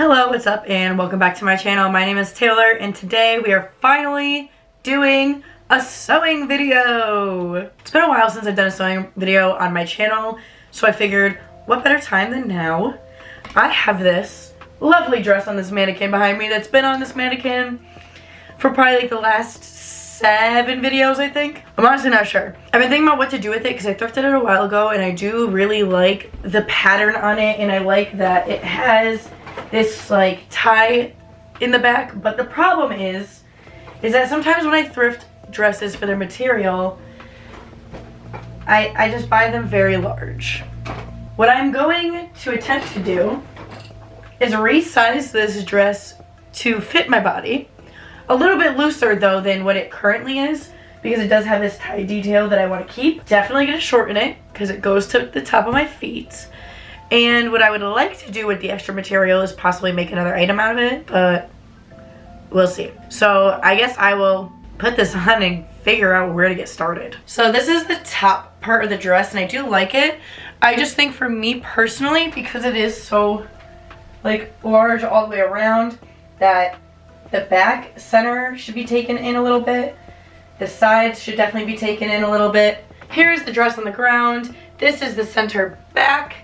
Hello, what's up, and welcome back to my channel. My name is Taylor, and today we are finally doing a sewing video. It's been a while since I've done a sewing video on my channel, so I figured what better time than now. I have this lovely dress on this mannequin behind me that's been on this mannequin for probably like the last 7 videos, I think. I'm honestly not sure. I've been thinking about what to do with it because I thrifted it a while ago, and I do really like the pattern on it, and I like that it has this like tie in the back. But the problem is that sometimes when I thrift dresses for their material, I just buy them very large. What I'm going to attempt to do is resize this dress to fit my body. A little bit looser though than what it currently is, because it does have this tie detail that I want to keep. Definitely going to shorten it because it goes to the top of my feet. And what I would like to do with the extra material is possibly make another item out of it, but we'll see. So I guess I will put this on and figure out where to get started. So this is the top part of the dress, and I do like it. I just think for me personally, because it is so like large all the way around, that the back center should be taken in a little bit. The sides should definitely be taken in a little bit. Here's the dress on the ground. This is the center back.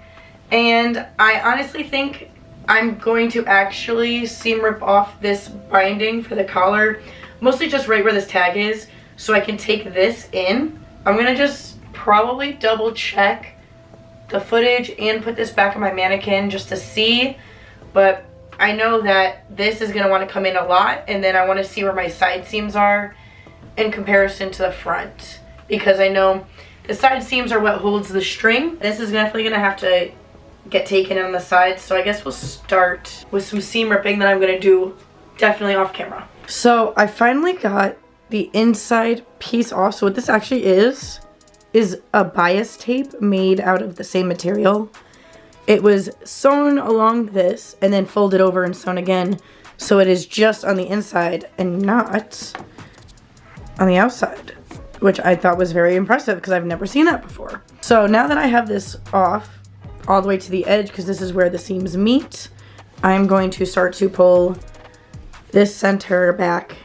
And I honestly think I'm going to actually seam rip off this binding for the collar, mostly just right where this tag is, so I can take this in. I'm gonna just probably double check the footage and put this back on my mannequin just to see, but I know that this is gonna want to come in a lot, and then I want to see where my side seams are in comparison to the front, because I know the side seams are what holds the string. This is definitely gonna have to get taken on the sides, so I guess we'll start with some seam ripping that I'm gonna do definitely off camera. So I finally got the inside piece off. So what this actually is a bias tape made out of the same material. It was sewn along this and then folded over and sewn again, so it is just on the inside and not on the outside, which I thought was very impressive because I've never seen that before. So now that I have this off all the way to the edge, because this is where the seams meet, I'm going to start to pull this center back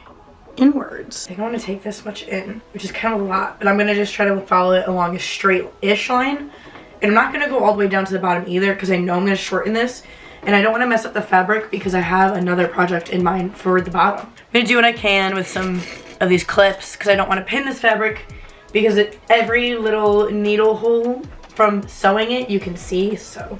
inwards. I think I want to take this much in, which is kind of a lot, but I'm going to just try to follow it along a straight-ish line. And I'm not going to go all the way down to the bottom either, because I know I'm going to shorten this, and I don't want to mess up the fabric because I have another project in mind for the bottom. I'm going to do what I can with some of these clips, because I don't want to pin this fabric, because every little needle hole from sewing it you can see. So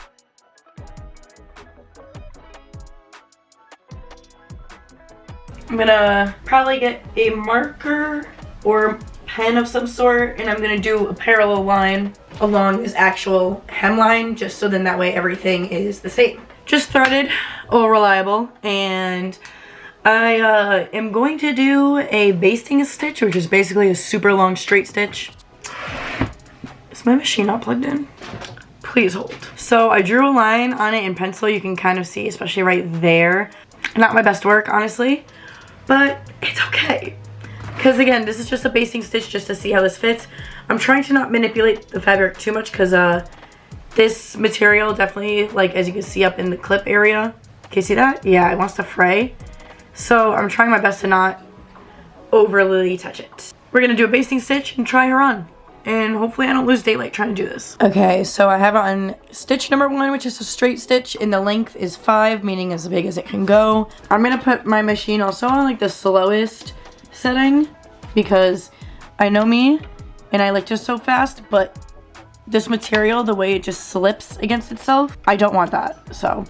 I'm gonna probably get a marker or pen of some sort, and I'm gonna do a parallel line along this actual hemline, just so then that way everything is the same. Just threaded, all reliable, and I am going to do a basting stitch, which is basically a super long straight stitch. Is my machine not plugged in? Please hold. So I drew a line on it in pencil. You can kind of see, especially right there. Not my best work, honestly, but it's okay. Because again, this is just a basting stitch just to see how this fits. I'm trying to not manipulate the fabric too much because this material definitely, like as you can see up in the clip area, can you see that? Yeah, it wants to fray. So I'm trying my best to not overly touch it. We're gonna do a basting stitch and try her on, and hopefully I don't lose daylight trying to do this. Okay, so I have on stitch number 1, which is a straight stitch, and the length is 5, meaning as big as it can go. I'm gonna put my machine also on like the slowest setting, because I know me and I like just so fast, but this material, the way it just slips against itself, I don't want that. So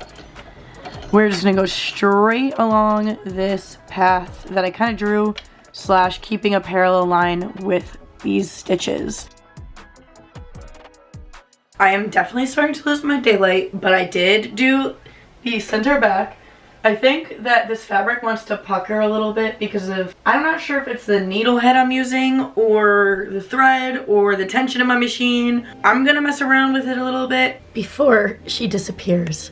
we're just gonna go straight along this path that I kind of drew, / keeping a parallel line with these stitches. I am definitely starting to lose my daylight, but I did do the center back. I think that this fabric wants to pucker a little bit because of, I'm not sure if it's the needle head I'm using or the thread or the tension in my machine. I'm gonna mess around with it a little bit before she disappears.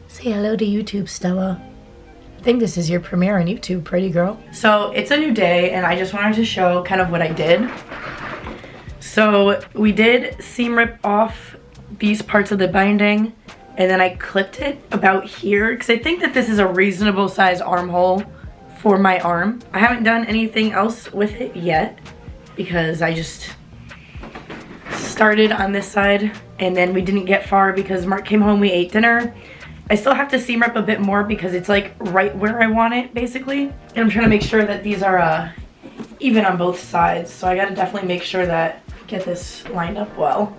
Say hello to YouTube, Stella. I think this is your premiere on YouTube, pretty girl. So it's a new day, and I just wanted to show kind of what I did. So we did seam rip off these parts of the binding and then I clipped it about here because I think that this is a reasonable size armhole for my arm. I haven't done anything else with it yet because I just started on this side and then we didn't get far because Mark came home, we ate dinner. I still have to seam rip a bit more because it's like right where I want it basically. And I'm trying to make sure that these are even on both sides. So I gotta definitely make sure that get this lined up well.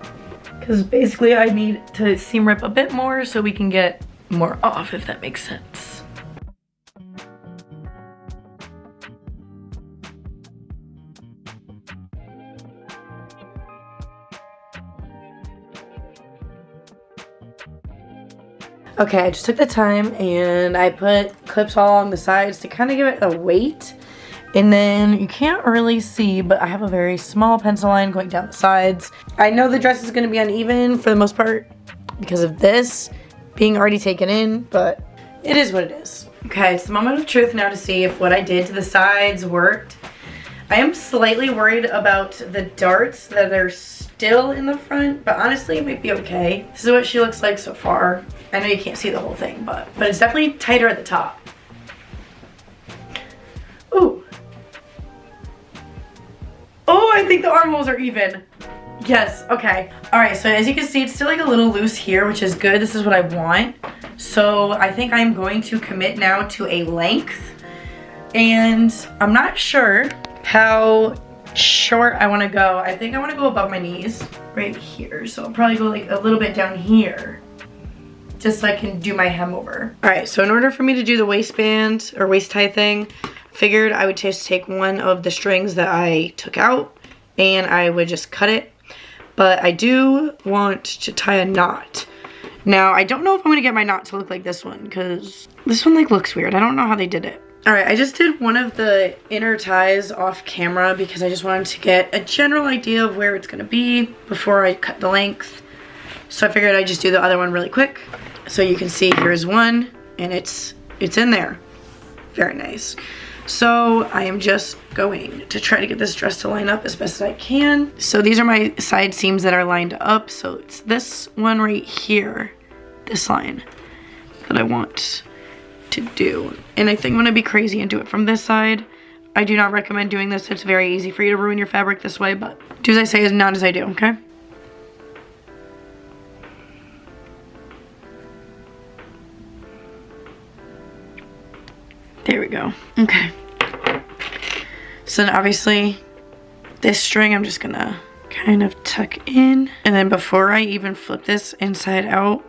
Because basically I need to seam rip a bit more so we can get more off, if that makes sense. Okay, I just took the time and I put clips all along the sides to kind of give it a weight. And then you can't really see, but I have a very small pencil line going down the sides. I know the dress is going to be uneven for the most part because of this being already taken in, but it is what it is. Okay, it's the moment of truth now to see if what I did to the sides worked. I am slightly worried about the darts that are still in the front, but honestly it might be okay. This is what she looks like so far. I know you can't see the whole thing, but it's definitely tighter at the top. Ooh. Oh, I think the armholes are even. Yes, okay. All right, so as you can see, it's still like a little loose here, which is good. This is what I want. So I think I'm going to commit now to a length. And I'm not sure how short I want to go. I think I want to go above my knees right here. So I'll probably go like a little bit down here, just so I can do my hem over. All right, so in order for me to do the waistband or waist tie thing, figured I would just take one of the strings that I took out and I would just cut it. But I do want to tie a knot. Now, I don't know if I'm gonna get my knot to look like this one because this one like looks weird. I don't know how they did it. All right, I just did one of the inner ties off camera because I just wanted to get a general idea of where it's gonna be before I cut the length. So I figured I'd just do the other one really quick. So you can see here's one and it's in there. Very nice. So I am just going to try to get this dress to line up as best as I can. So these are my side seams that are lined up. So it's this one right here, this line that I want to do. And I think I'm gonna be crazy and do it from this side. I do not recommend doing this. It's very easy for you to ruin your fabric this way, but do as I say, not as I do, okay? There we go. Okay. So then obviously this string I'm just gonna kind of tuck in. And then before I even flip this inside out,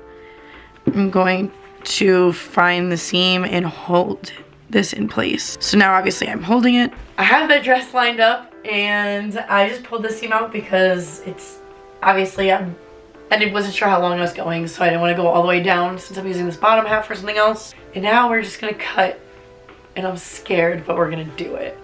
I'm going to find the seam and hold this in place. So now obviously I'm holding it. I have the dress lined up and I just pulled the seam out because it's obviously I wasn't sure how long I was going, so I didn't want to go all the way down since I'm using this bottom half for something else. And now we're just gonna cut. And I'm scared, but we're gonna do it.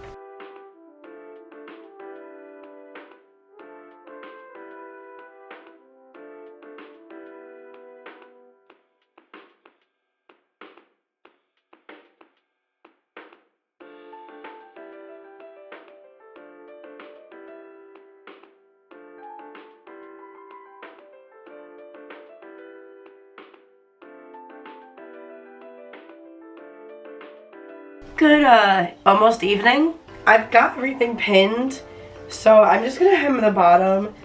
Good almost evening. I've got everything pinned, so I'm just gonna hem the bottom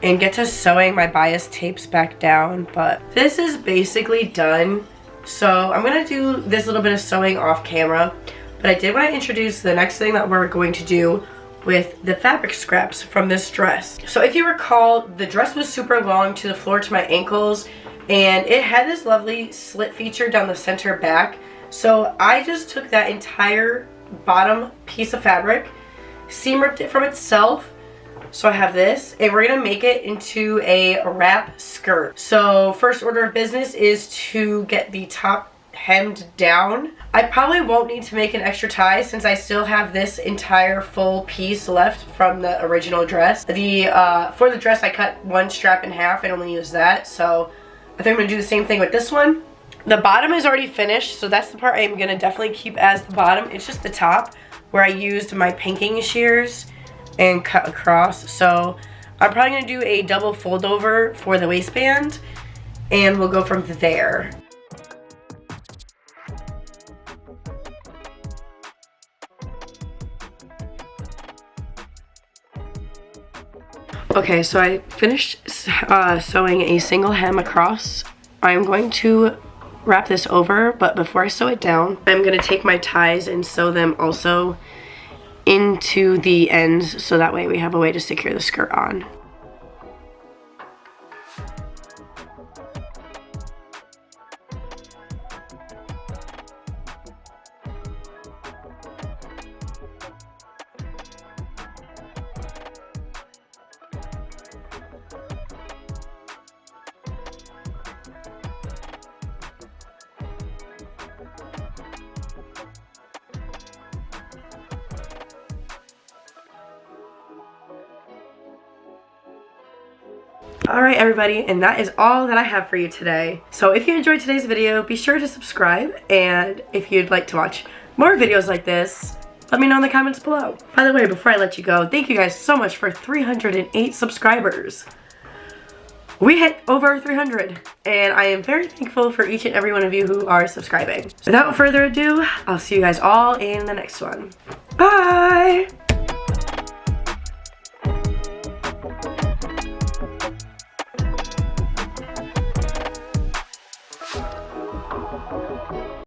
and get to sewing my bias tapes back down, but this is basically done. So I'm gonna do this little bit of sewing off camera, but I did want to introduce the next thing that we're going to do with the fabric scraps from this dress. So if you recall, the dress was super long to the floor to my ankles, and it had this lovely slit feature down the center back. So I just took that entire bottom piece of fabric, seam ripped it from itself. So I have this, and we're gonna make it into a wrap skirt. So first order of business is to get the top hemmed down. I probably won't need to make an extra tie since I still have this entire full piece left from the original dress. For the dress I cut one strap in half and only used that. So I think I'm gonna do the same thing with this one. The bottom is already finished, so that's the part I'm gonna definitely keep as the bottom. It's just the top where I used my pinking shears and cut across. So I'm probably gonna do a double fold over for the waistband and we'll go from there. Okay, so I finished sewing a single hem across. I'm going to wrap this over, but before I sew it down, I'm going to take my ties and sew them also into the ends, so that way we have a way to secure the skirt on. Alright everybody, and that is all that I have for you today. So if you enjoyed today's video, be sure to subscribe, and if you'd like to watch more videos like this, let me know in the comments below. By the way, before I let you go, thank you guys so much for 308 subscribers. We hit over 300, and I am very thankful for each and every one of you who are subscribing. Without further ado, I'll see you guys all in the next one. Bye!